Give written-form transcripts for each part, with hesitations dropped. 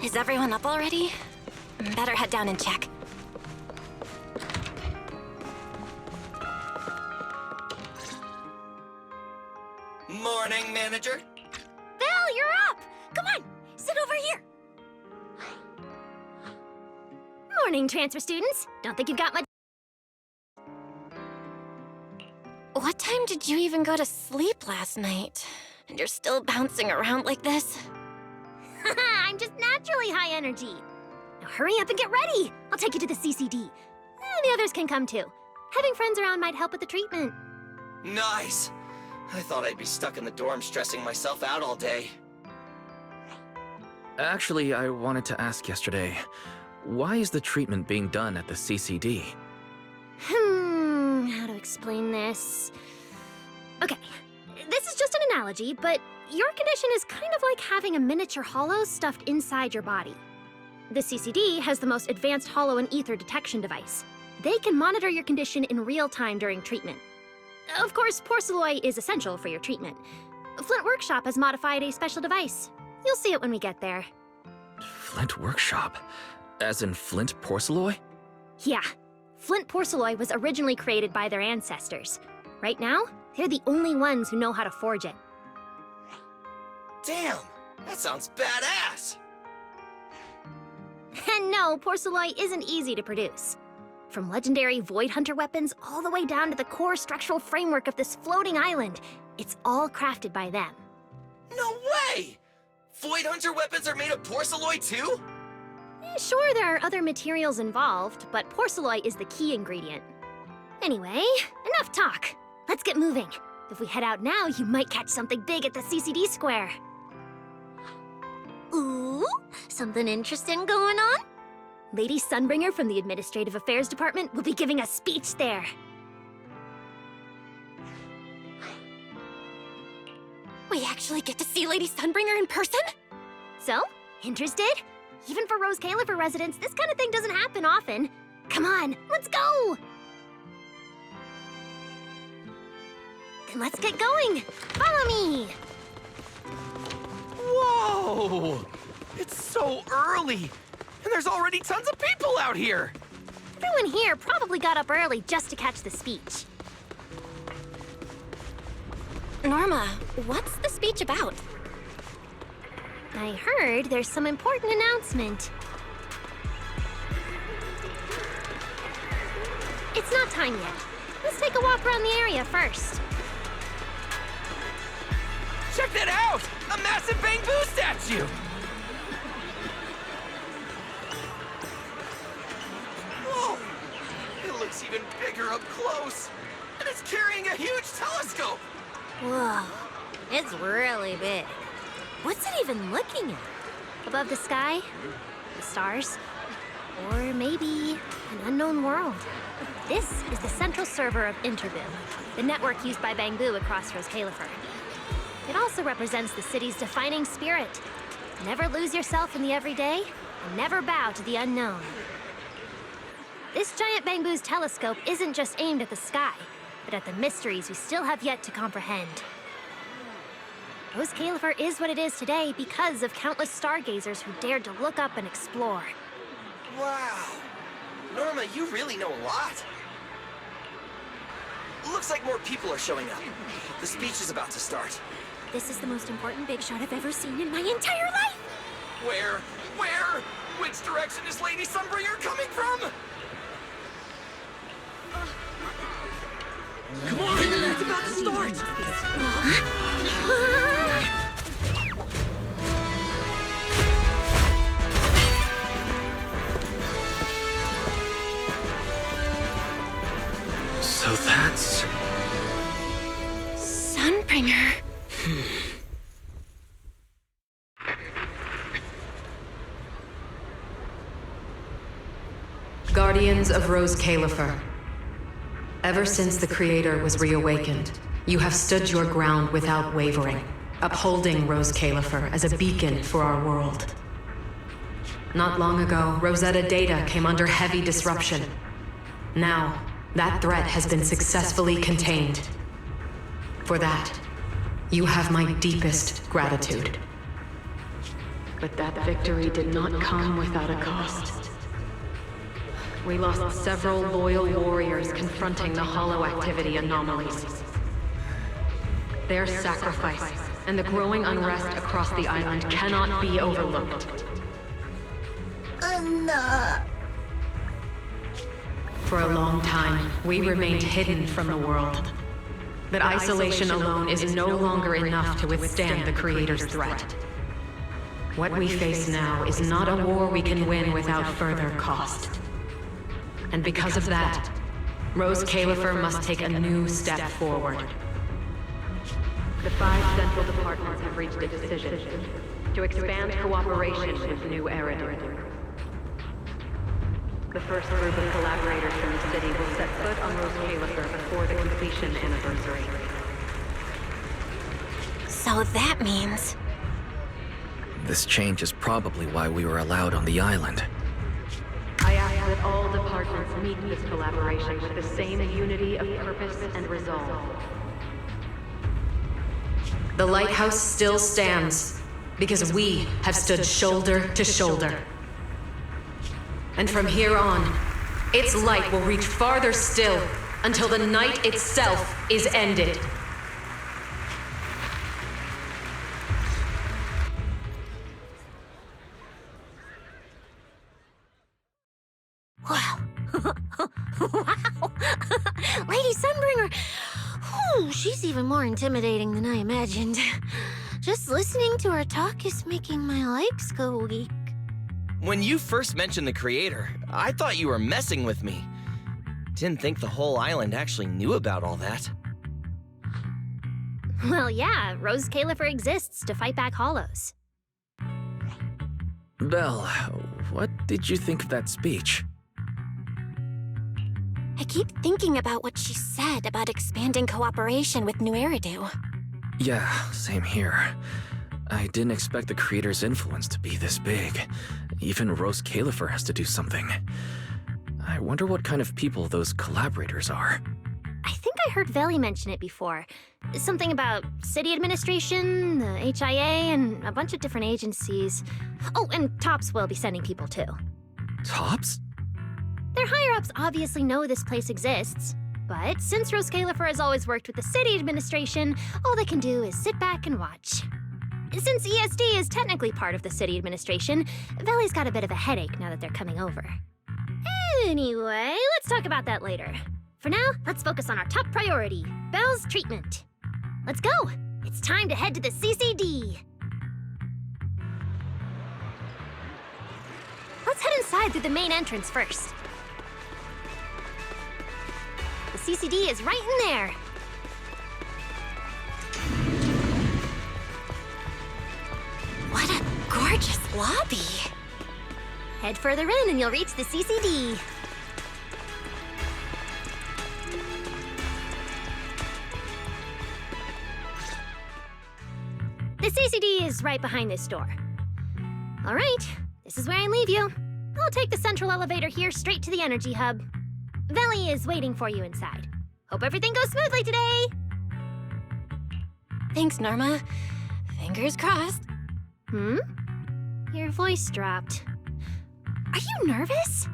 Is everyone up already? Better head down and check. Morning, manager. Val, you're up! Come on, sit over here. Morning, transfer students. Don't think you've got much. What time did you even go to sleep last night? And you're still bouncing around like this? I'm just naturally high energy. Now hurry up and get ready. I'll take you to the CCD. The others can come too. Having friends around might help with the treatment. Nice. I thought I'd be stuck in the dorm stressing myself out all day. Actually, I wanted to ask yesterday, why is the treatment being done at the CCD? How to explain this? Okay, this is just an analogy, but your condition is kind of like having a miniature hollow stuffed inside your body. The CCD has the most advanced hollow and ether detection device. They can monitor your condition in real time during treatment. Of course, porcelloi is essential for your treatment. Flint Workshop has modified a special device. You'll see it when we get there. Flint Workshop? As in Flint porcelloi? Yeah. Flint porcelloi was originally created by their ancestors. Right now, they're the only ones who know how to forge it. Damn, that sounds badass. And no, porcelloi isn't easy to produce. From legendary Void Hunter weapons all the way down to the core structural framework of this floating island, it's all crafted by them. No way! Void Hunter weapons are made of porcelloi too? Sure, there are other materials involved, but porcelloi is the key ingredient. Anyway, enough talk. Let's get moving. If we head out now, you might catch something big at the CCD square. Ooh, something interesting going on? Lady Sunbringer from the Administrative Affairs Department will be giving a speech there. We actually get to see Lady Sunbringer in person? So, interested? Even for Rose Califer residents, this kind of thing doesn't happen often. Come on, let's go! Then let's get going. Follow me! Whoa! It's so early! And there's already tons of people out here! Everyone here probably got up early just to catch the speech. Norma, what's the speech about? I heard there's some important announcement. It's not time yet. Let's take a walk around the area first. Check that out! A massive bamboo statue! Whoa! It looks even bigger up close! And it's carrying a huge telescope! Whoa, it's really big. What's it even looking at? Above the sky? The stars? Or maybe an unknown world? This is the central server of Interboo, the network used by Bangbu across Rose Califer. It also represents the city's defining spirit. Never lose yourself in the everyday, and never bow to the unknown. This giant Bangbu's telescope isn't just aimed at the sky, but at the mysteries we still have yet to comprehend. Rose Califer is what it is today because of countless stargazers who dared to look up and explore. Wow! Norma, you really know a lot. Looks like more people are showing up. The speech is about to start. This is the most important big shot I've ever seen in my entire life! Where? Where? Which direction is Lady Sunbringer coming from? Come on! It's about to start! So that's... Sunbringer. Guardians of Rose Califer. Ever since the Creator was reawakened, you have stood your ground without wavering, upholding Rose Califer as a beacon for our world. Not long ago, Rosetta data came under heavy disruption. Now, that threat has been successfully contained. For that, you have my deepest gratitude. But that victory did not come without a cost. We lost several loyal warriors confronting the hollow activity anomalies. Their sacrifice and the growing unrest across the island cannot be overlooked. For a long time, we remained hidden from the world. But isolation alone is no longer enough to withstand the Creator's threat. What we face now is not a war we can win without further cost. And because of that, Rose Califer must take a new step forward. The 5 central departments have reached a decision to expand cooperation with New Eridu. The first group of collaborators from the city will set foot on Rose Califer before the completion anniversary. So that means... This change is probably why we were allowed on the island. I ask that all departments meet this collaboration with the same unity of purpose and resolve. The lighthouse still stands because we have stood shoulder to shoulder. And from here on, its light will reach farther still until the night itself is ended. Wow. Wow. Lady Sunbringer. Whew, she's even more intimidating than I imagined. Just listening to her talk is making my legs go weak. When you first mentioned the Creator, I thought you were messing with me. Didn't think the whole island actually knew about all that. Well, yeah, Rose Califer exists to fight back hollows. Belle, what did you think of that speech? I keep thinking about what she said about expanding cooperation with New Eridu. Yeah, same here. I didn't expect the Creator's influence to be this big. Even Rose Califer has to do something. I wonder what kind of people those collaborators are. I think I heard Veli mention it before. Something about city administration, the HIA, and a bunch of different agencies. Oh, and TOPS will be sending people too. Tops? Their higher-ups obviously know this place exists, but since Rose Califer has always worked with the city administration, all they can do is sit back and watch. Since ESD is technically part of the city administration, Veli's got a bit of a headache now that they're coming over. Anyway, let's talk about that later. For now, let's focus on our top priority, Belle's treatment. Let's go! It's time to head to the CCD. Let's head inside through the main entrance first. The CCD is right in there. What a gorgeous lobby. Head further in and you'll reach the CCD. The CCD is right behind this door. All right, this is where I leave you. I'll take the central elevator here straight to the energy hub. Veli is waiting for you inside. Hope everything goes smoothly today. Thanks, Norma. Fingers crossed. Your voice dropped. Are you nervous?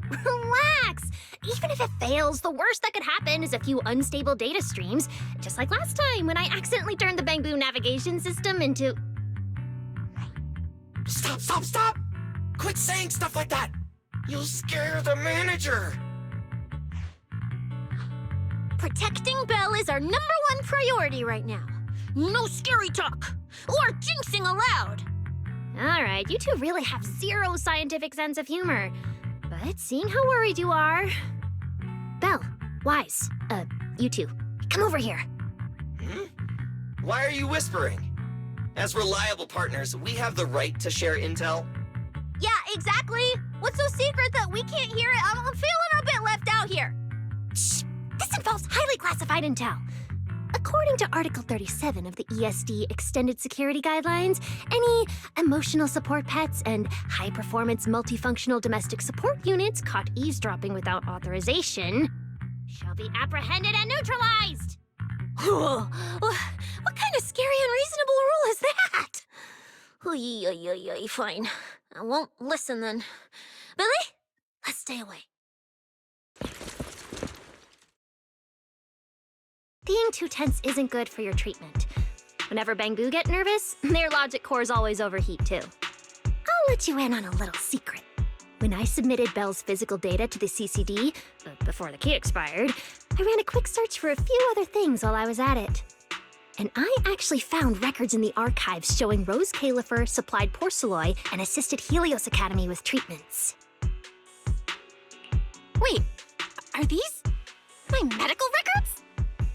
Relax. Even if it fails, the worst that could happen is a few unstable data streams, just like last time when I accidentally turned the Bang Boom navigation system into... Stop! Quit saying stuff like that! You'll scare the manager! Protecting Belle is our #1 priority right now. No scary talk, or jinxing allowed. All right, you two really have zero scientific sense of humor. But seeing how worried you are... Belle, Wise, you two, come over here. Why are you whispering? As reliable partners, we have the right to share intel. Yeah, exactly. What's so secret that we can't hear it? I'm feeling a bit left out here. Shh, this involves highly classified intel. According to Article 37 of the ESD Extended Security Guidelines, any emotional support pets and high-performance multifunctional domestic support units caught eavesdropping without authorization shall be apprehended and neutralized. What kind of scary, unreasonable rule is that? Fine. I won't listen then. Billy, let's stay away. Being too tense isn't good for your treatment. Whenever Bangbu get nervous, their logic cores always overheat too. I'll let you in on a little secret. When I submitted Belle's physical data to the CCD, before the key expired, I ran a quick search for a few other things while I was at it. And I actually found records in the archives showing Rose Califer supplied Porceloy and assisted Helios Academy with treatments. Wait, are these my medical records?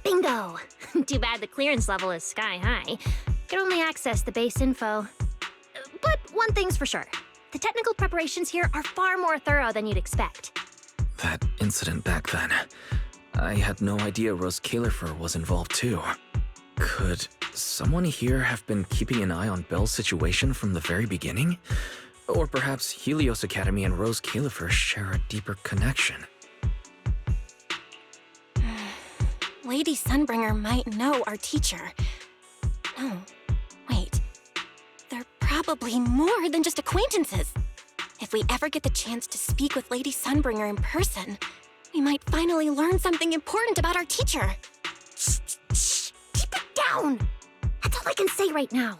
Bingo! Too bad the clearance level is sky high. Can only access the base info. But one thing's for sure. The technical preparations here are far more thorough than you'd expect. That incident back then, I had no idea Rose Califer was involved too. Could someone here have been keeping an eye on Belle's situation from the very beginning? Or perhaps Helios Academy and Rose Califer share a deeper connection? Lady Sunbringer might know our teacher. No, wait. They're probably more than just acquaintances. If we ever get the chance to speak with Lady Sunbringer in person, we might finally learn something important about our teacher. Shh! Keep it down! That's all I can say right now.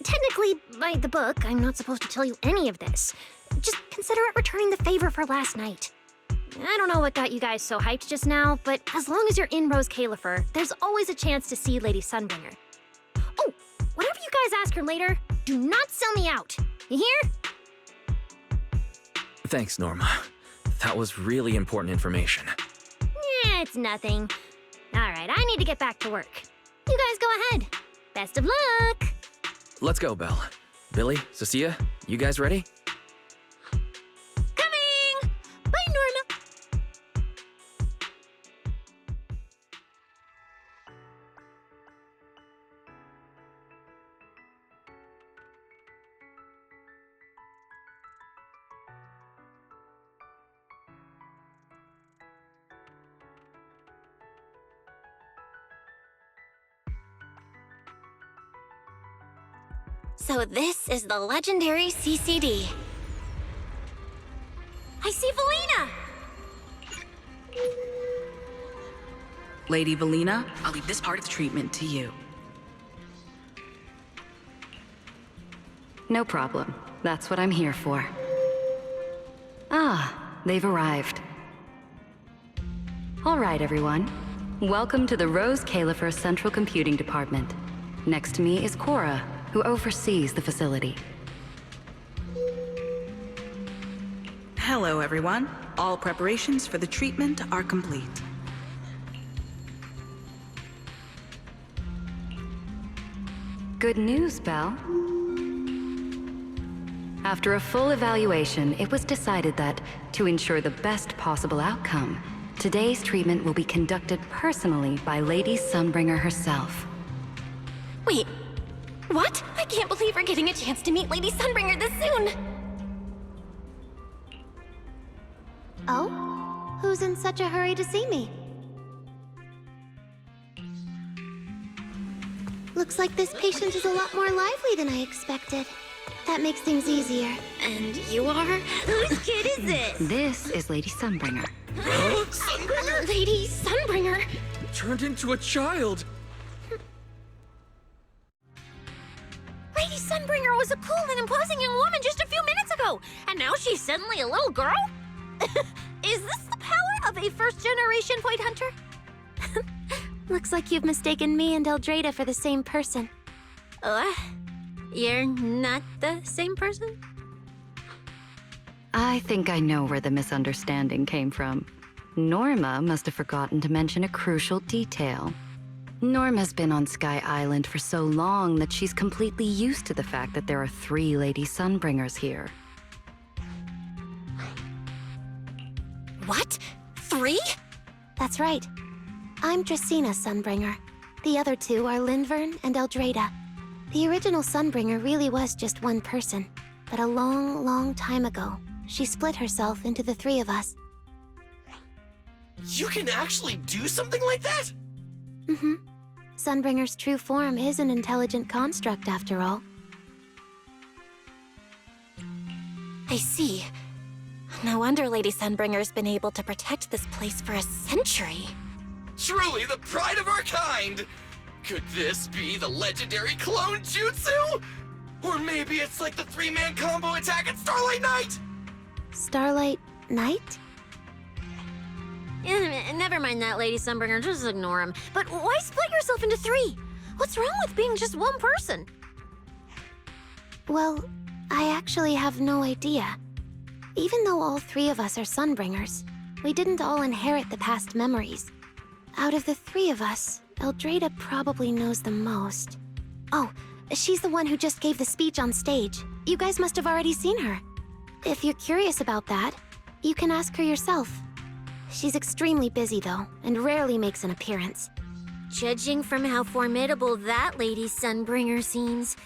Technically, by the book, I'm not supposed to tell you any of this. Just consider it returning the favor for last night. I don't know what got you guys so hyped just now, but as long as you're in Rose Califer, there's always a chance to see Lady Sunbringer. Oh, whatever you guys ask her later, do not sell me out. You hear? Thanks, Norma. That was really important information. Yeah, it's nothing. All right, I need to get back to work. You guys go ahead. Best of luck! Let's go, Belle. Billy, Cecilia, you guys ready? Coming! Bye, Norma! So this is the legendary CCD. I see Valina! Lady Valina, I'll leave this part of the treatment to you. No problem. That's what I'm here for. Ah, they've arrived. All right, everyone. Welcome to the Rose Califer Central Computing Department. Next to me is Cora, who oversees the facility. Hello, everyone. All preparations for the treatment are complete. Good news, Belle. After a full evaluation, it was decided that, to ensure the best possible outcome, today's treatment will be conducted personally by Lady Sunbringer herself. Wait, what? I can't believe we're getting a chance to meet Lady Sunbringer this soon! Oh? Who's in such a hurry to see me? Looks like this patient is a lot more lively than I expected. That makes things easier. And you are? Whose kid is this? This is Lady Sunbringer. Lady Sunbringer? Turned into a child! Lady Sunbringer was a cool and imposing young woman just a few minutes ago, and now she's suddenly a little girl? Is this the power of a first-generation Void Hunter? Looks like you've mistaken me and Eldrada for the same person. What? You're not the same person? I think I know where the misunderstanding came from. Norma must have forgotten to mention a crucial detail. Norma's been on Sky Island for so long that she's completely used to the fact that there are 3 Lady Sunbringers here. What? 3? That's right. I'm Dracena Sunbringer. The other 2 are Lindvern and Eldrada. The original Sunbringer really was just one person, but a long, long time ago, she split herself into the 3 of us. You can actually do something like that? Mm-hmm. Sunbringer's true form is an intelligent construct, after all. I see. No wonder Lady Sunbringer's been able to protect this place for a century. Truly the pride of our kind! Could this be the legendary clone jutsu? Or maybe it's like the three-man combo attack at Starlight Night? Starlight Night? Never mind that, Lady Sunbringer. Just ignore him. But why split yourself into three? What's wrong with being just one person? Well, I actually have no idea. Even though all three of us are Sunbringers, we didn't all inherit the past memories. Out of the three of us, Eldrada probably knows the most. Oh, she's the one who just gave the speech on stage. You guys must have already seen her. If you're curious about that, you can ask her yourself. She's extremely busy, though, and rarely makes an appearance. Judging from how formidable that Lady Sunbringer seems,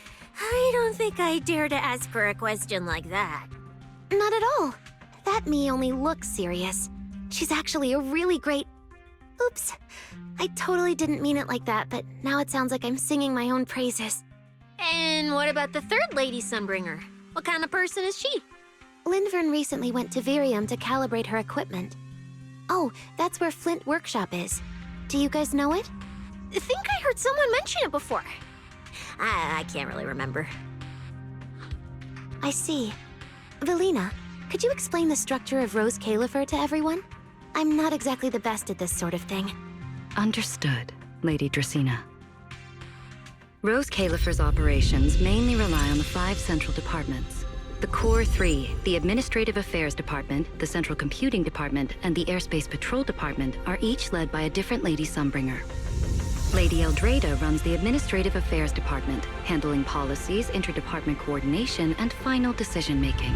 I don't think I dare to ask her a question like that. Not at all. That me only looks serious. She's actually a really great... Oops. I totally didn't mean it like that, but now it sounds like I'm singing my own praises. And what about the third Lady Sunbringer? What kind of person is she? Lindvern recently went to Virium to calibrate her equipment. Oh, that's where Flint Workshop is. Do you guys know it? I think I heard someone mention it before. I can't really remember. I see. Velina, could you explain the structure of Rose Califer to everyone? I'm not exactly the best at this sort of thing. Understood, Lady Dracena. Rose Califer's operations mainly rely on the 5 central departments. The Core 3, the Administrative Affairs Department, the Central Computing Department, and the Airspace Patrol Department are each led by a different Lady Sunbringer. Lady Eldrada runs the Administrative Affairs Department, handling policies, interdepartment coordination, and final decision-making.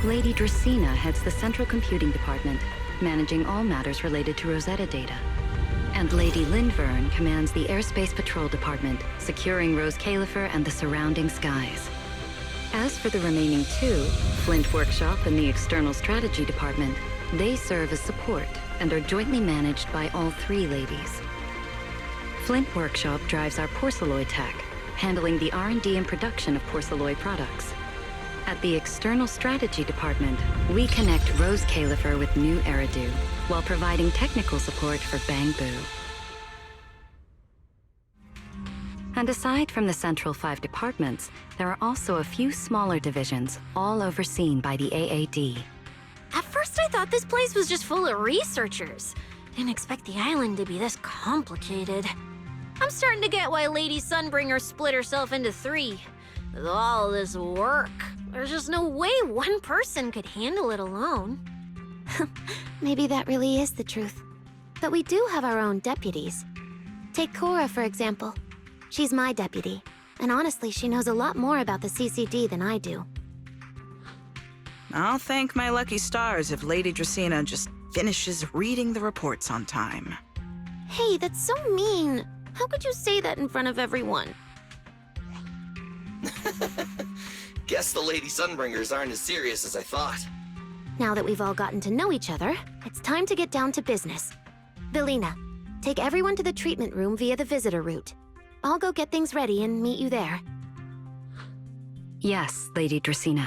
Lady Dracena heads the Central Computing Department, managing all matters related to Rosetta data. And Lady Lindvern commands the Airspace Patrol Department, securing Rose Califer and the surrounding skies. As for the remaining 2, Flint Workshop and the External Strategy Department, they serve as support and are jointly managed by all 3 ladies. Flint Workshop drives our porcelloid tech, handling the R&D and production of porcelloid products. At the External Strategy Department, we connect Rose Califer with new Eridu, while providing technical support for Bangbu. And aside from the central 5 departments, there are also a few smaller divisions, all overseen by the AAD. At first I thought this place was just full of researchers. Didn't expect the island to be this complicated. I'm starting to get why Lady Sunbringer split herself into 3. With all this work, there's just no way one person could handle it alone. Maybe that really is the truth. But we do have our own deputies. Take Cora, for example. She's my deputy, and honestly, she knows a lot more about the CCD than I do. I'll thank my lucky stars if Lady Dracena just finishes reading the reports on time. Hey, that's so mean. How could you say that in front of everyone? Guess the Lady Sunbringers aren't as serious as I thought. Now that we've all gotten to know each other, it's time to get down to business. Velina, take everyone to the treatment room via the visitor route. I'll go get things ready and meet you there. Yes, Lady Dracena.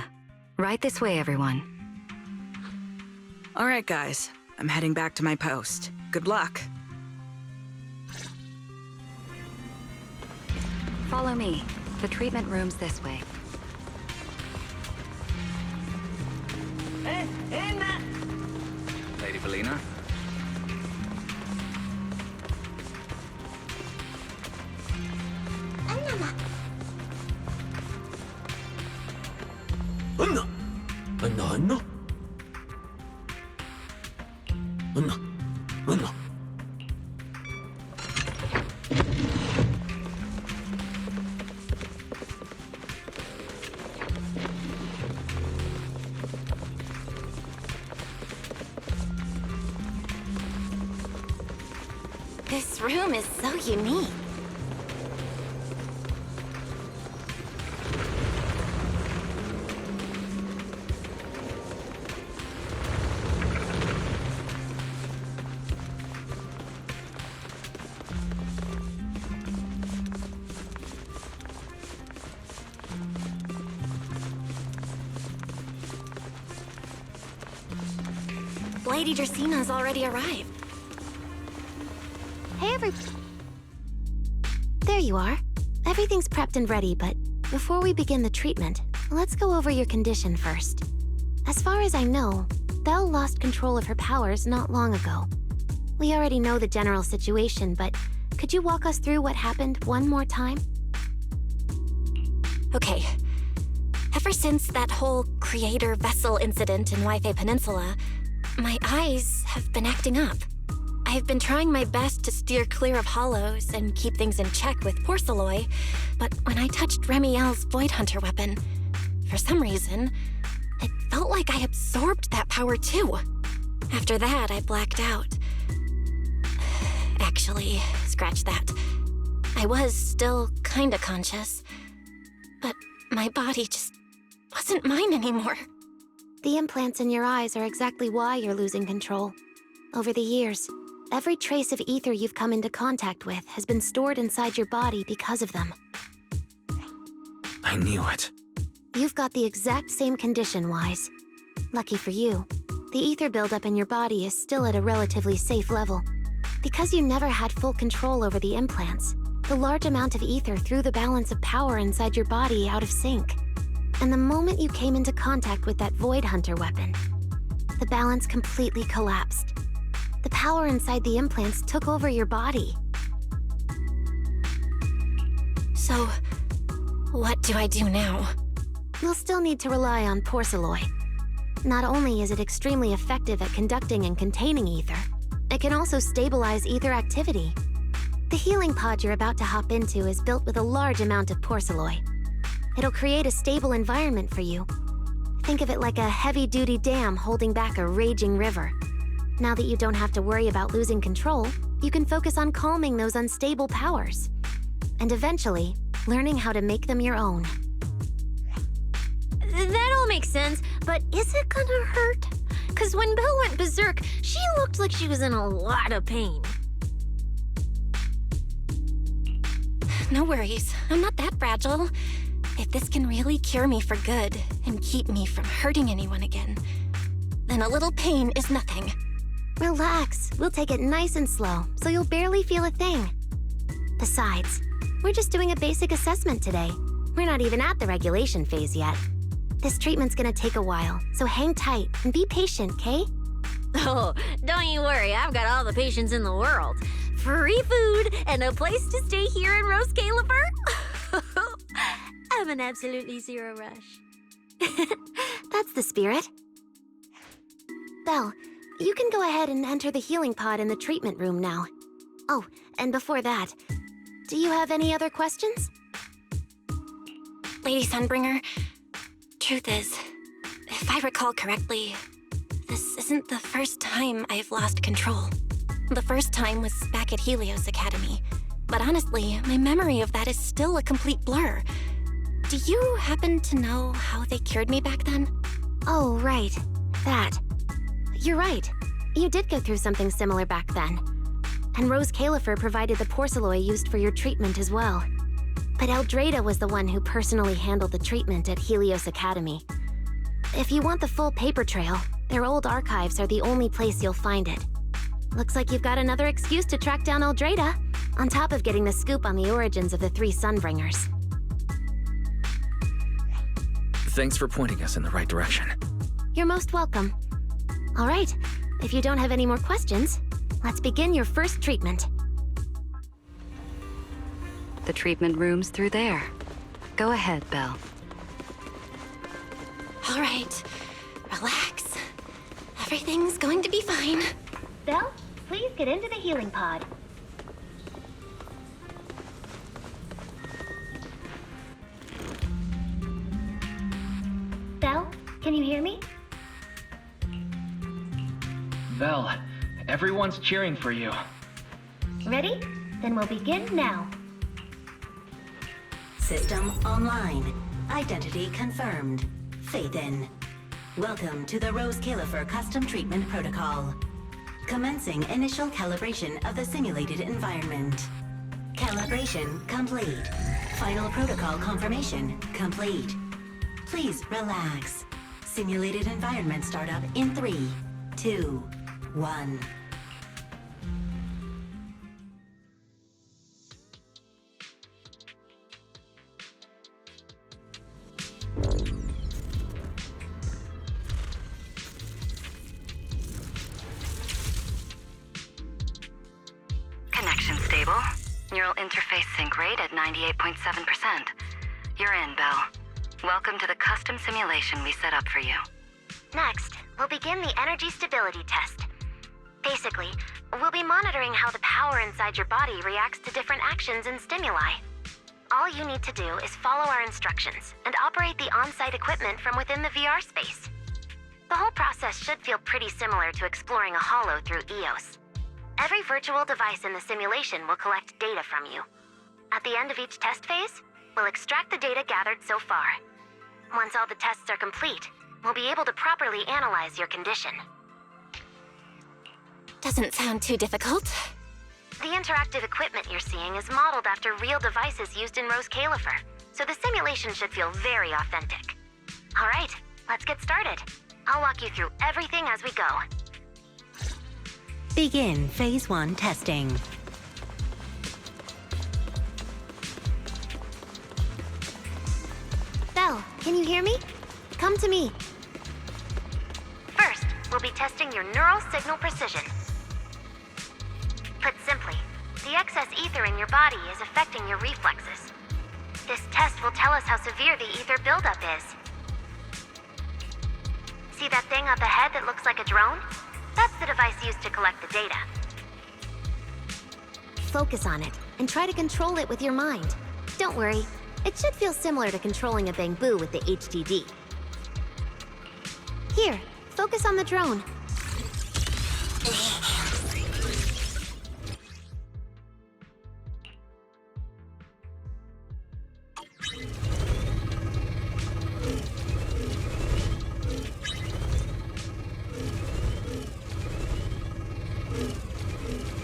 Right this way, everyone. All right, guys. I'm heading back to my post. Good luck. Follow me. The treatment room's this way. Lady Velina? Anna! Anna, Anna! Anna! Anna! This room is so unique. Lady Dracina's already arrived. Hey, There you are. Everything's prepped and ready, but before we begin the treatment, let's go over your condition first. As far as I know, Belle lost control of her powers not long ago. We already know the general situation, but could you walk us through what happened one more time? Okay. Ever since that whole creator vessel incident in Wi-Fi Peninsula, my eyes have been acting up. I've been trying my best to steer clear of hollows and keep things in check with Porcelloy, but when I touched Remiel's Void Hunter weapon, for some reason, it felt like I absorbed that power too. After that, I blacked out. Actually, scratch that. I was still kinda conscious, but my body just wasn't mine anymore. The implants in your eyes are exactly why you're losing control. Over the years, every trace of ether you've come into contact with has been stored inside your body because of them. I knew it. You've got the exact same condition, Wise. Lucky for you, the ether buildup in your body is still at a relatively safe level. Because you never had full control over the implants, the large amount of ether threw the balance of power inside your body out of sync. And the moment you came into contact with that Void Hunter weapon, the balance completely collapsed. The power inside the implants took over your body. So, what do I do now? You'll still need to rely on Porcelloy. Not only is it extremely effective at conducting and containing ether, it can also stabilize ether activity. The healing pod you're about to hop into is built with a large amount of Porcelloy. It'll create a stable environment for you. Think of it like a heavy-duty dam holding back a raging river. Now that you don't have to worry about losing control, you can focus on calming those unstable powers. And eventually, learning how to make them your own. That all makes sense, but is it gonna hurt? Because when Belle went berserk, she looked like she was in a lot of pain. No worries, I'm not that fragile. If this can really cure me for good and keep me from hurting anyone again, then a little pain is nothing. Relax, we'll take it nice and slow, so you'll barely feel a thing. Besides, we're just doing a basic assessment today. We're not even at the regulation phase yet. This treatment's gonna take a while, so hang tight and be patient, okay? Oh, don't you worry, I've got all the patience in the world. Free food and a place to stay here in Rose Califer. I'm an absolutely zero rush. That's the spirit. Belle, you can go ahead and enter the healing pod in the treatment room now. Oh, and before that, do you have any other questions? Lady Sunbringer, truth is, if I recall correctly, this isn't the first time I've lost control. The first time was back at Helios Academy, but honestly, my memory of that is still a complete blur. Do you happen to know how they cured me back then? Oh, right. That. You're right. You did go through something similar back then. And Rose Califer provided the Porcelloy used for your treatment as well. But Eldrada was the one who personally handled the treatment at Helios Academy. If you want the full paper trail, their old archives are the only place you'll find it. Looks like you've got another excuse to track down Eldrada, on top of getting the scoop on the origins of the 3 Sunbringers. Thanks for pointing us in the right direction. You're most welcome. All right, if you don't have any more questions, let's begin your first treatment. The treatment room's through there. Go ahead, Belle. All right, relax. Everything's going to be fine. Belle, please get into the healing pod. Belle, can you hear me? Belle, everyone's cheering for you. Ready? Then we'll begin now. System online. Identity confirmed. Faith in. Welcome to the Rose Califer Custom Treatment Protocol. Commencing initial calibration of the simulated environment. Calibration complete. Final protocol confirmation complete. Please relax. Simulated environment startup in 3, 2, 1. Connection stable. Neural interface sync rate at 98.7%. You're in, Belle. Welcome to the custom simulation we set up for you. Next, we'll begin the energy stability test. Basically, we'll be monitoring how the power inside your body reacts to different actions and stimuli. All you need to do is follow our instructions and operate the on-site equipment from within the VR space. The whole process should feel pretty similar to exploring a holo through EOS. Every virtual device in the simulation will collect data from you. At the end of each test phase, we'll extract the data gathered so far. Once all the tests are complete, we'll be able to properly analyze your condition. Doesn't sound too difficult. The interactive equipment you're seeing is modeled after real devices used in Rose Califer, so the simulation should feel very authentic. All right, let's get started. I'll walk you through everything as we go. Begin Phase 1 testing. Belle, can you hear me? Come to me. First, we'll be testing your neural signal precision. Put simply, the excess ether in your body is affecting your reflexes. This test will tell us how severe the ether buildup is. See that thing up ahead that looks like a drone? That's the device used to collect the data. Focus on it, and try to control it with your mind. Don't worry, it should feel similar to controlling a bamboo with the HDD. Here, focus on the drone.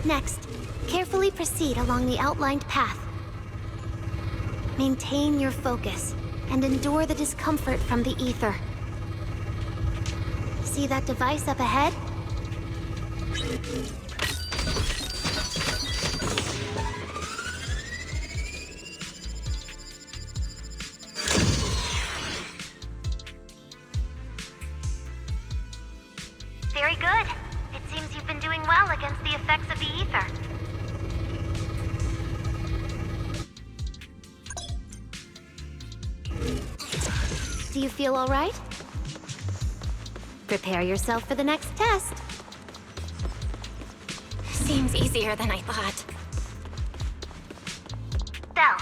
Next, carefully proceed along the outlined path. Maintain your focus and endure the discomfort from the ether. See that device up ahead? Very good. It seems you've been doing well against the effects of the ether. Do you feel all right? Prepare yourself for the next test. Seems easier than I thought. Belle,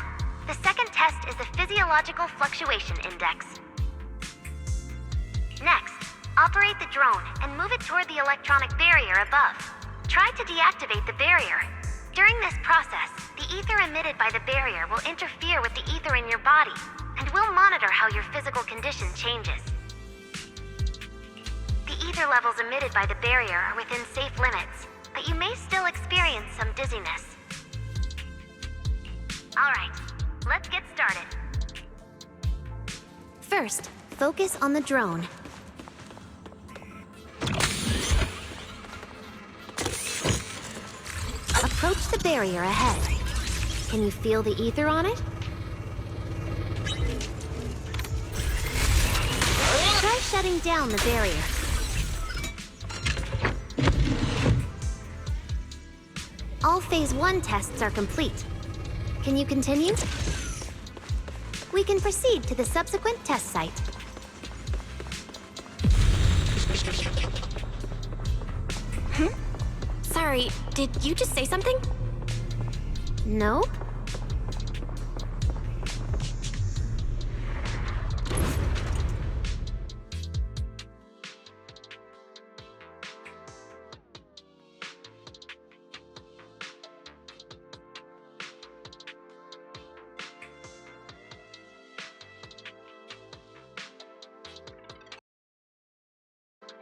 the second test is the physiological fluctuation index. Next, operate the drone and move it toward the electronic barrier above. Try to deactivate the barrier. During this process, the ether emitted by the barrier will interfere with the ether in your body, and we'll monitor how your physical condition changes. The ether levels emitted by the barrier are within safe limits, but you may still experience some dizziness. All right, let's get started. First, focus on the drone. Approach the barrier ahead. Can you feel the ether on it? Try shutting down the barrier. All Phase 1 tests are complete. Can you continue? We can proceed to the subsequent test site. Sorry, did you just say something? No?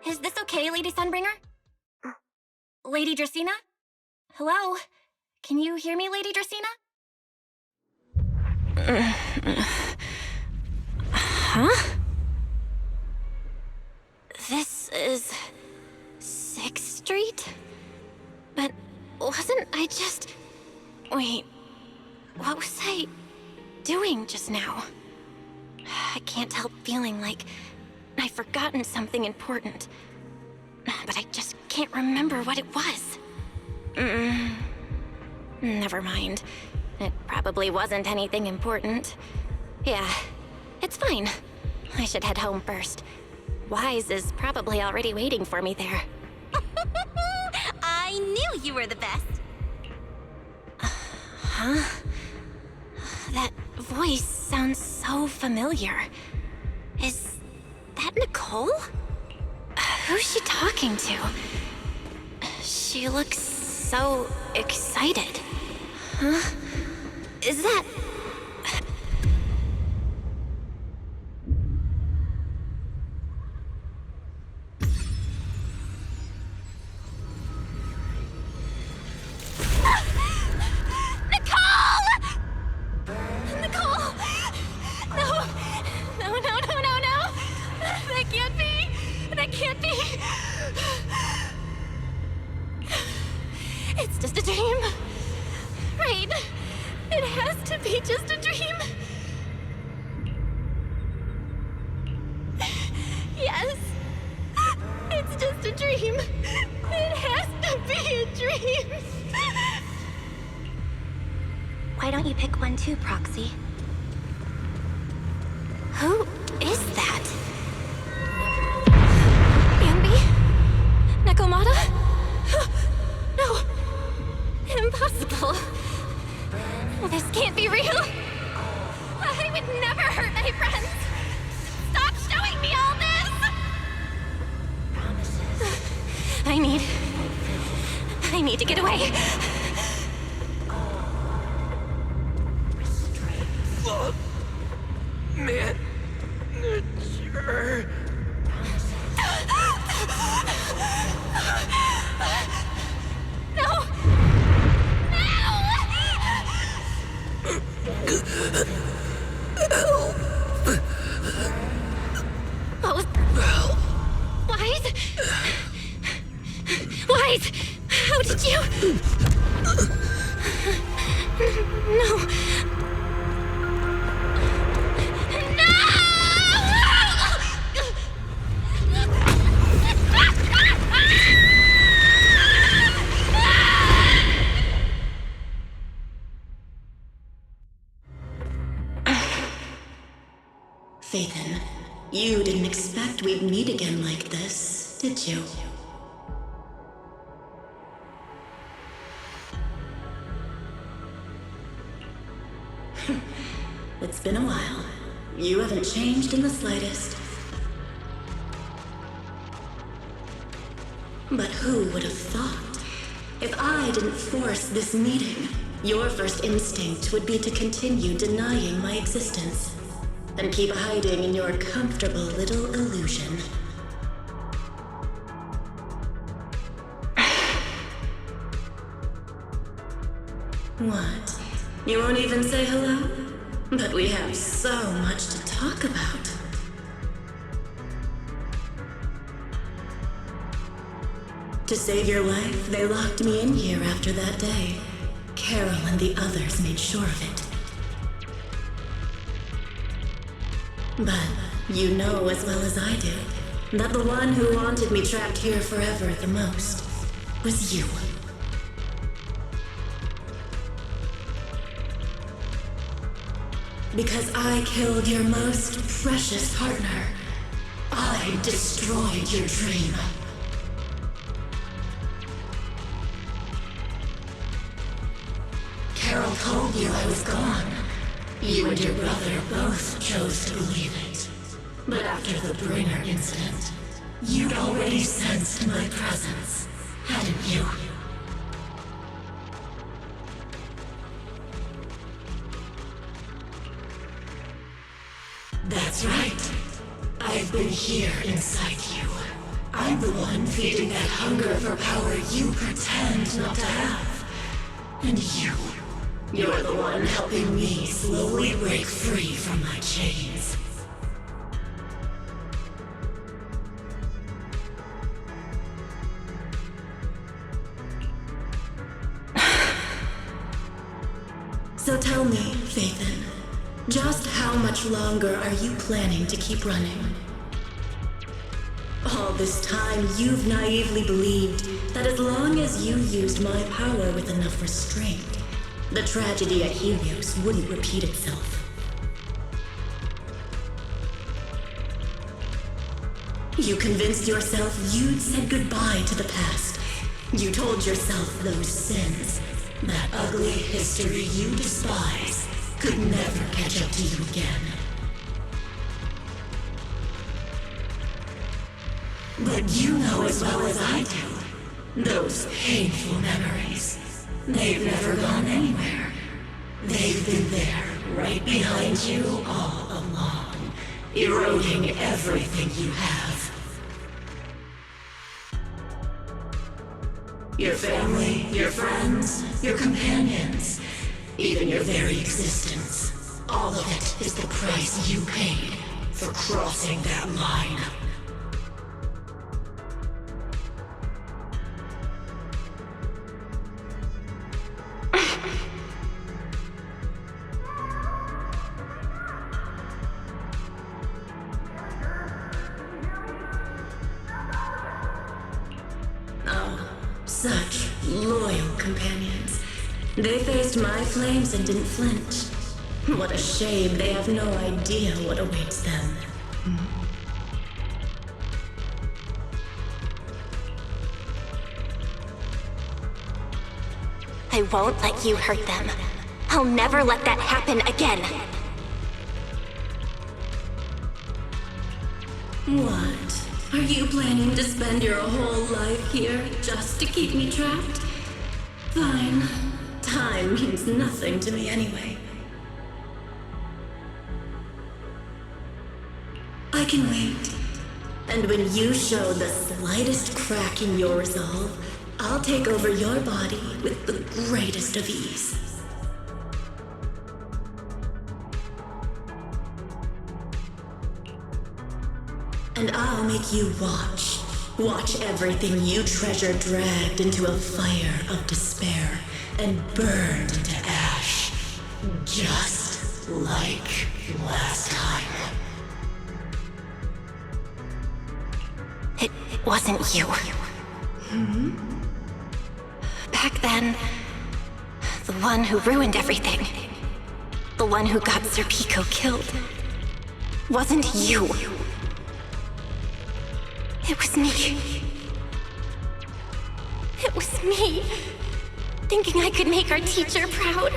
Is this okay, Lady Sunbringer? Lady Dracena? Hello? Can you hear me, Lady Dracena? Huh? This is 6th Street? can't help feeling like I've forgotten something important. But I just can't remember what it was. Never mind. It probably wasn't anything important. Yeah, it's fine. I should head home first. Wise is probably already waiting for me there. I knew you were the best. Huh? That voice sounds so familiar. Is that Nicole? Who's she talking to? She looks so excited. Huh? Is that... It's just a dream. Right. It has to be just a dream. Yes. It's just a dream. It has to be a dream. Why don't you pick one too, Proxy? Who is that? Bambi? Nakomata? No. Impossible. This can't be real. I would never hurt my friends. Stop showing me all this! I need to get away. Manager. No! Wise? Wise! How did you... No. Phaethon, you didn't expect we'd meet again like this, did you? It's been a while. You haven't changed in the slightest. But who would have thought? If I didn't force this meeting, your first instinct would be to continue denying my existence. And keep hiding in your comfortable little illusion. What? You won't even say hello? But we have so much to talk about. To save your life, they locked me in here after that day. Carol and the others made sure of it. But you know as well as I do that the one who wanted me trapped here forever the most was you. Because I killed your most precious partner, I destroyed your dream. Carol told you I was gone. You and your brother both chose to believe it. But after the Bringer incident, you'd already sensed my presence, hadn't you? That's right. I've been here inside you. I'm the one feeding that hunger for power you pretend not to have. And you're the one helping me slowly break free from my chains. So tell me, Phaethon, Just how much longer are you planning to keep running? All this time, you've naively believed that as long as you used my power with enough restraint, the tragedy at Helios wouldn't repeat itself. You convinced yourself you'd said goodbye to the past. You told yourself those sins, that ugly history you despise, could never catch up to you again. But you know as well as I do, those painful memories, they've never gone anywhere. They've been there, right behind you all along, eroding everything you have. Your family, your friends, your companions, even your very existence. All of it is the price you paid for crossing that line. Such loyal companions. They faced my flames and didn't flinch. What a shame they have no idea what awaits them. I won't let you hurt them. I'll never let that happen again. What? Are you planning to spend your whole life here just to keep me trapped? Fine. Time means nothing to me anyway. I can wait. And when you show the slightest crack in your resolve, I'll take over your body with the greatest of ease. And I'll make you watch. Watch everything you treasure dragged into a fire of despair and burned into ash. Just like last time. It wasn't you. Back then, the one who ruined everything, the one who got Sir Pico killed, wasn't you. It was me. It was me, thinking I could make our teacher proud.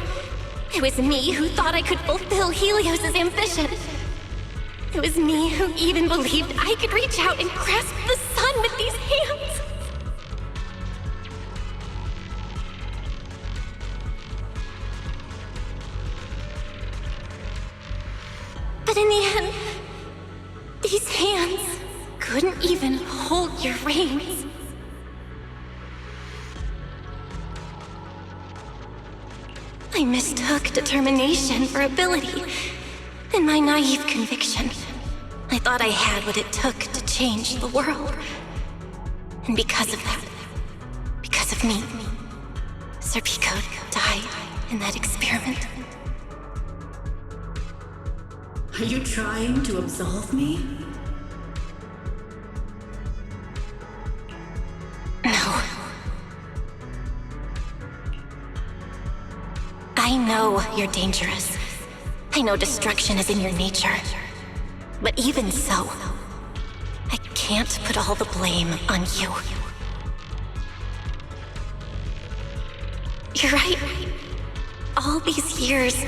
It was me who thought I could fulfill Helios' ambition. It was me who even believed I could reach out and grasp the sun with these hands. But in the end, these hands couldn't even hold your reins. I mistook determination for ability. In my naive conviction, I thought I had what it took to change the world. And because of that, because of me, Sir Pico died in that experiment. Are you trying to absolve me? No. I know you're dangerous. I know destruction is in your nature. But even so, I can't put all the blame on you. You're right. All these years,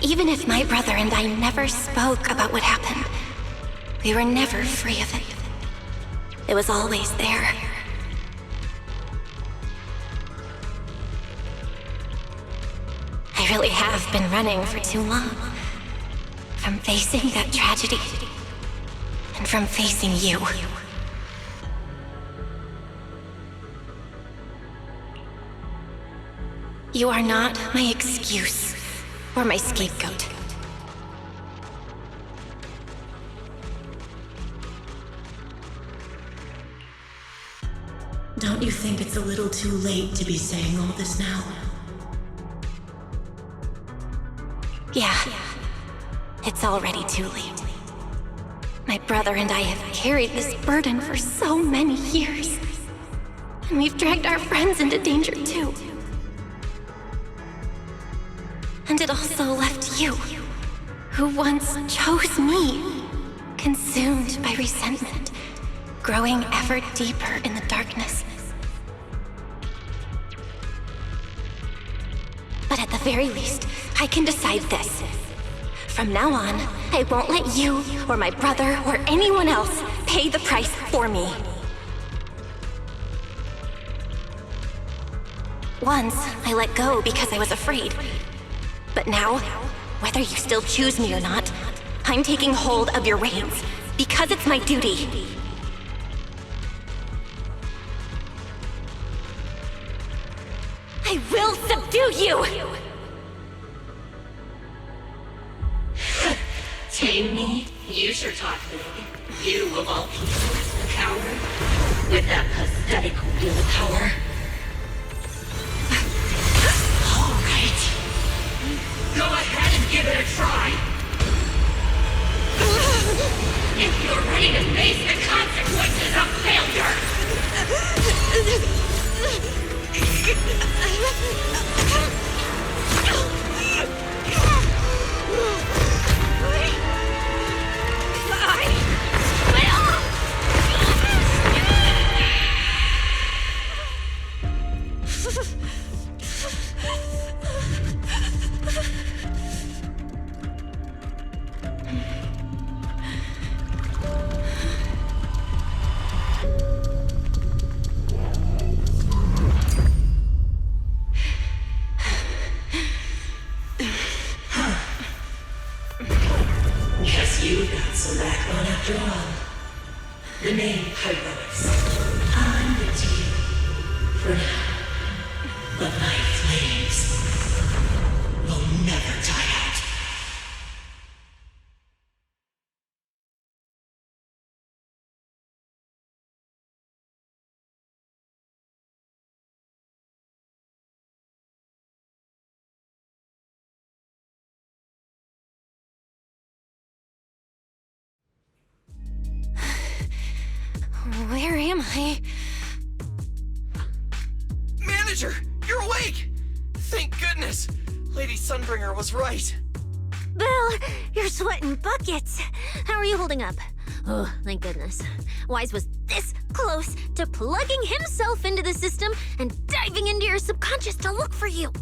even if my brother and I never spoke about what happened, we were never free of it. It was always there. I really have been running for too long. From facing that tragedy, and from facing you. You are not my excuse or my scapegoat. Don't you think it's a little too late to be saying all this now? Yeah, it's already too late. My brother and I have carried this burden for so many years. And we've dragged our friends into danger too. And it also left you, who once chose me, consumed by resentment, growing ever deeper in the darkness. But at the very least, I can decide this. From now on, I won't let you, or my brother, or anyone else pay the price for me. Once, I let go because I was afraid. But now, whether you still choose me or not, I'm taking hold of your reins, because it's my duty. I will subdue you! Tame me? You sure talk big. You, of all people, a coward? With that pathetic willpower? All right. Go ahead and give it a try. If you're ready to face the consequences of failure. Guess you've got some backbone after all. The name Heroics. I'm good to you. For now. But my flames will never die out. Where am I? Manager, you're awake! Thank goodness! Lady Sunbringer was right. Bill, you're sweating buckets. How are you holding up? Oh, thank goodness. Wise was this close to plugging himself into the system and diving into your subconscious to look for you.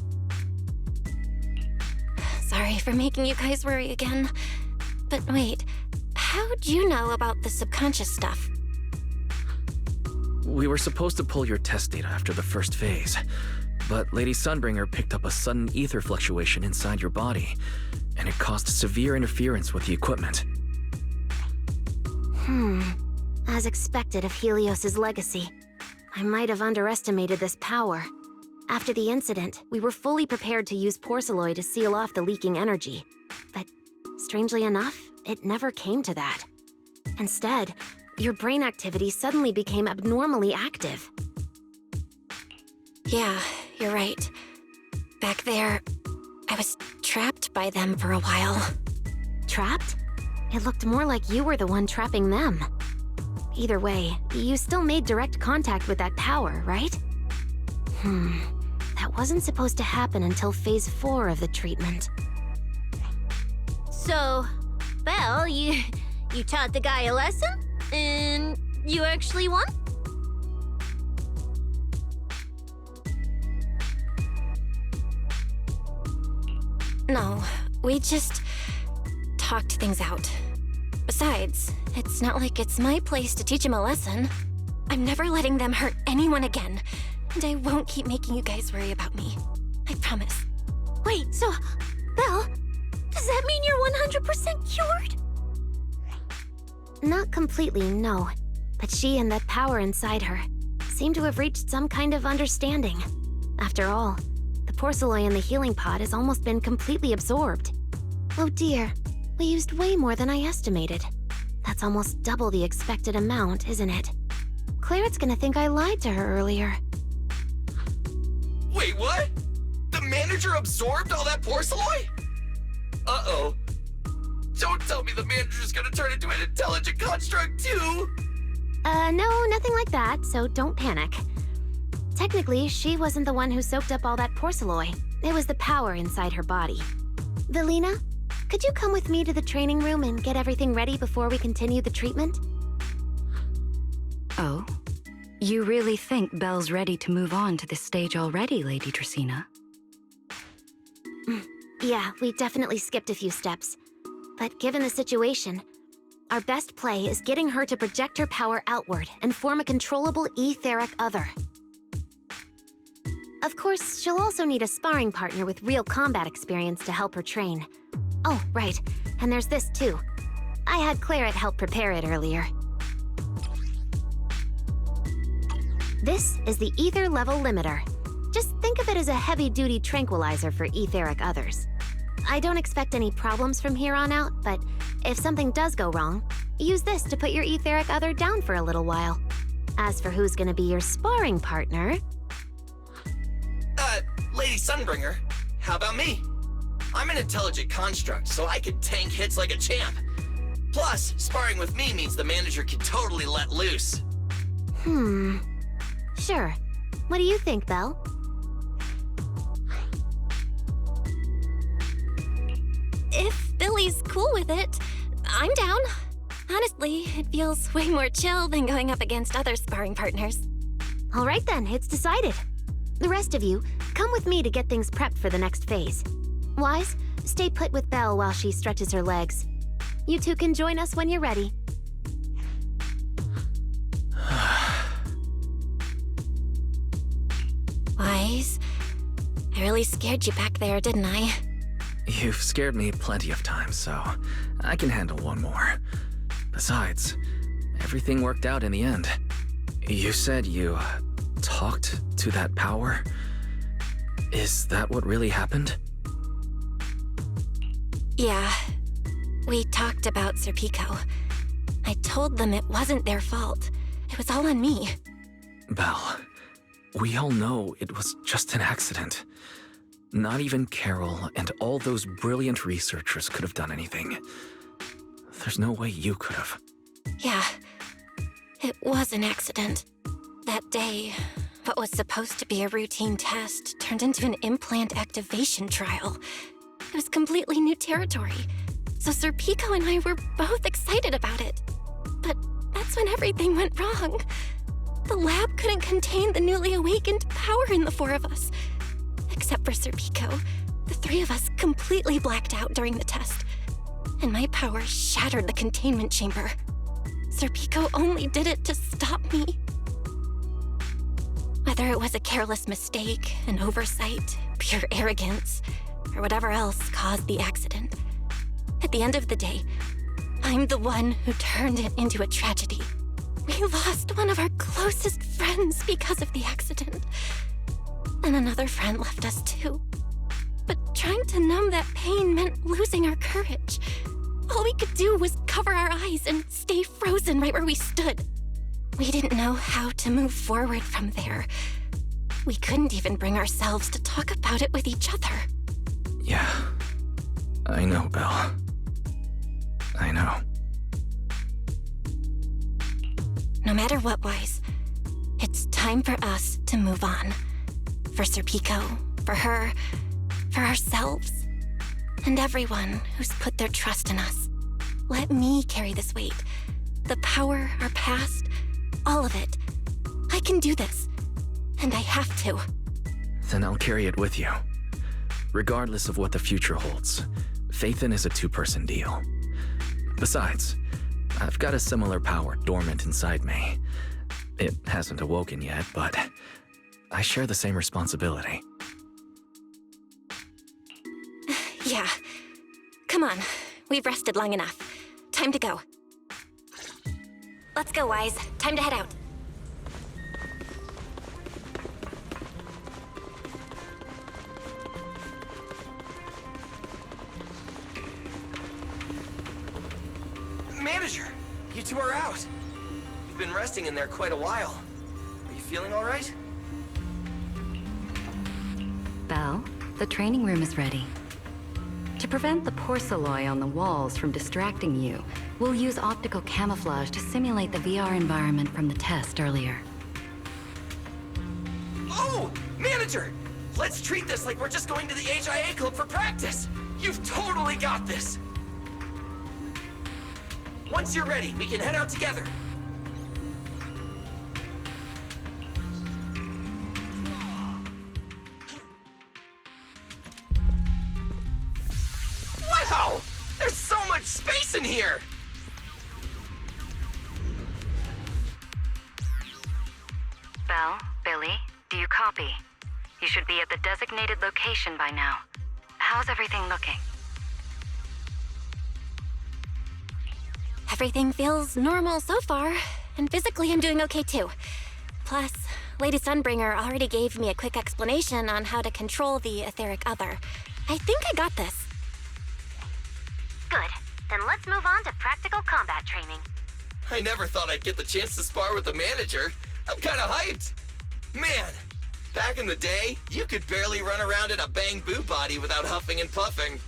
Sorry for making you guys worry again. But wait, how'd you know about the subconscious stuff? We were supposed to pull your test data after the first phase, but Lady Sunbringer picked up a sudden ether fluctuation inside your body, and it caused severe interference with the equipment. As expected of Helios's legacy, I might have underestimated this power. After the incident, we were fully prepared to use porcelain to seal off the leaking energy. But strangely enough, it never came to that. Instead, your brain activity suddenly became abnormally active. Yeah, you're right. Back there, I was trapped by them for a while. Trapped? It looked more like you were the one trapping them. Either way, you still made direct contact with that power, right? That wasn't supposed to happen until Phase 4 of the treatment. So, Belle, you taught the guy a lesson? And you actually won? No, we just talked things out. Besides, it's not like it's my place to teach him a lesson. I'm never letting them hurt anyone again, and I won't keep making you guys worry about me. I promise. Wait, so, Belle, does that mean you're 100% cured? Not completely, no. But she and that power inside her seem to have reached some kind of understanding. After all, the porcelain in the healing pod has almost been completely absorbed. Oh dear, we used way more than I estimated. That's almost double the expected amount, isn't it? Clarette's gonna think I lied to her earlier. Wait, what? The manager absorbed all that porcelain? Uh-oh. Don't tell me the manager's gonna turn into an intelligent construct too! No, nothing like that, so don't panic. Technically, she wasn't the one who soaked up all that porcelain. It was the power inside her body. Velina, could you come with me to the training room and get everything ready before we continue the treatment? Oh? You really think Belle's ready to move on to this stage already, Lady Dracena? Yeah, we definitely skipped a few steps. But given the situation, our best play is getting her to project her power outward and form a controllable etheric other. Of course, she'll also need a sparring partner with real combat experience to help her train. Oh, right, and there's this too. I had Claret help prepare it earlier. This is the ether level limiter. Just think of it as a heavy-duty tranquilizer for etheric others. I don't expect any problems from here on out, but if something does go wrong, use this to put your etheric other down for a little while. As for who's gonna be your sparring partner... Lady Sunbringer, how about me? I'm an intelligent construct, so I can tank hits like a champ. Plus, sparring with me means the manager can totally let loose. Sure. What do you think, Belle? If Billy's cool with it, I'm down. Honestly, it feels way more chill than going up against other sparring partners. All right then, it's decided. The rest of you, come with me to get things prepped for the next phase. Wise, stay put with Belle while she stretches her legs. You two can join us when you're ready. Wise, I really scared you back there, didn't I? You've scared me plenty of times, so I can handle one more. Besides, everything worked out in the end. You said you talked to that power? Is that what really happened? Yeah. We talked about Serpico. I told them it wasn't their fault. It was all on me. Belle, we all know it was just an accident. Not even Carol and all those brilliant researchers could have done anything. There's no way you could have. Yeah. It was an accident. That day, what was supposed to be a routine test turned into an implant activation trial. It was completely new territory, so Serpico and I were both excited about it. But that's when everything went wrong. The lab couldn't contain the newly awakened power in the four of us. Except for Serpico, the three of us completely blacked out during the test, and my power shattered the containment chamber. Serpico only did it to stop me. Whether it was a careless mistake, an oversight, pure arrogance, or whatever else caused the accident, at the end of the day, I'm the one who turned it into a tragedy. We lost one of our closest friends because of the accident. And another friend left us too. But trying to numb that pain meant losing our courage. All we could do was cover our eyes and stay frozen right where we stood. We didn't know how to move forward from there. We couldn't even bring ourselves to talk about it with each other. Yeah, I know, Belle. I know. No matter what, Wise, it's time for us to move on. For Serpico, for her, for ourselves, and everyone who's put their trust in us. Let me carry this weight. The power, our past, all of it. I can do this, and I have to. Then I'll carry it with you. Regardless of what the future holds, Phaethon is a two-person deal. Besides, I've got a similar power dormant inside me. It hasn't awoken yet, but I share the same responsibility. Yeah. Come on. We've rested long enough. Time to go. Let's go, Wise. Time to head out. Manager, you two are out. You've been resting in there quite a while. Are you feeling all right? Belle, the training room is ready. To prevent the porcelain on the walls from distracting you, we'll use optical camouflage to simulate the VR environment from the test earlier. Oh! Manager! Let's treat this like we're just going to the HIA club for practice! You've totally got this! Once you're ready, we can head out together. Wow! There's so much space in here! Belle, Billy, do you copy? You should be at the designated location by now. How's everything looking? Everything feels normal so far, and physically I'm doing okay too. Plus, Lady Sunbringer already gave me a quick explanation on how to control the etheric other. I think I got this. Good. Then let's move on to practical combat training. I never thought I'd get the chance to spar with the manager. I'm kinda hyped. Man, back in the day, you could barely run around in a bang boo body without huffing and puffing.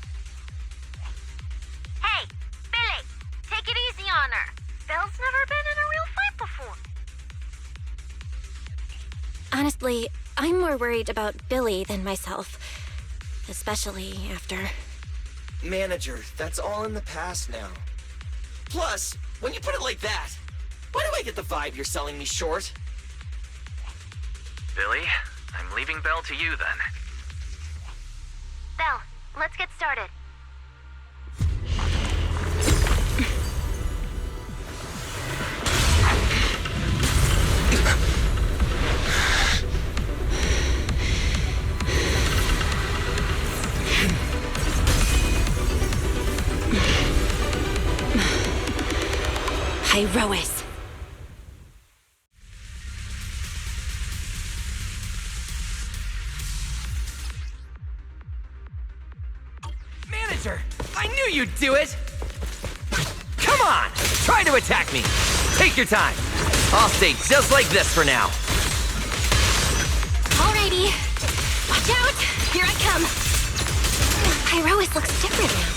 Hey, Billy, take it easy on her. Belle's never been in a real fight before. Honestly, I'm more worried about Billy than myself. Especially after... Manager, that's all in the past now. Plus, when you put it like that, why do I get the vibe you're selling me short? Billy, I'm leaving Belle to you then. Belle, let's get started. Hyrois. Manager, I knew you'd do it! Come on! Try to attack me! Take your time! I'll stay just like this for now. Alrighty. Watch out! Here I come! Hyrois looks different now.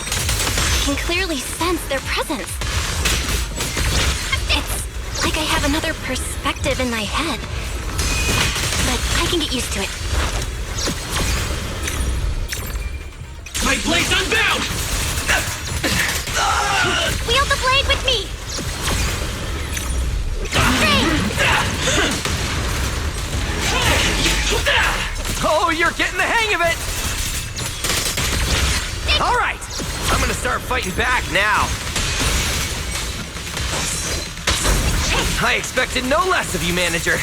I can clearly sense their presence. It's like I have another perspective in my head. But I can get used to it. My blade's unbound! Wield the blade with me! Oh, you're getting the hang of it! Alright! I'm gonna start fighting back now. I expected no less of you, Manager.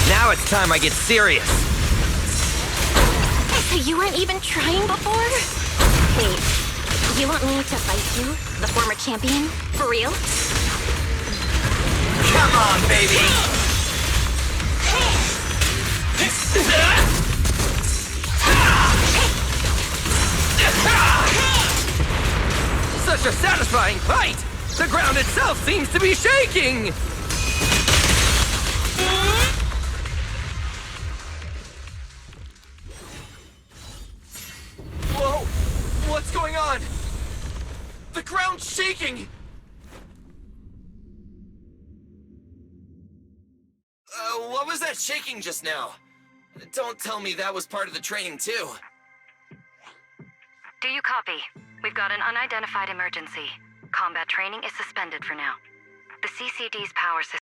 Now it's time I get serious. So you weren't even trying before? Wait, you want me to fight you, the former champion? For real? Come on, baby! Such a satisfying fight! The ground itself seems to be shaking! Whoa! What's going on? The ground's shaking! What was that shaking just now? Don't tell me that was part of the training too. Do you copy? We've got an unidentified emergency. Combat training is suspended for now. The CCD's power system,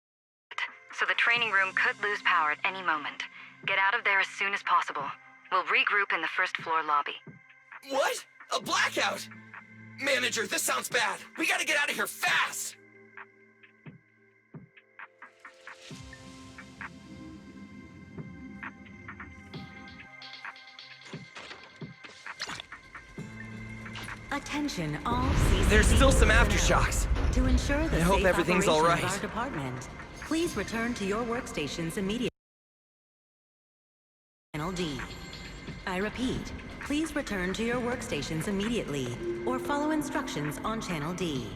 so the training room could lose power at any moment. Get out of there as soon as possible. We'll regroup in the first floor lobby. What? A blackout? Manager, this sounds bad. We gotta get out of here fast! Attention, all CCD There's still some personnel. aftershocks. To ensure the I hope safe everything's all operation right. of our department, please return to your workstations immediately. Channel D. I repeat, please return to your workstations immediately, or follow instructions on Channel D.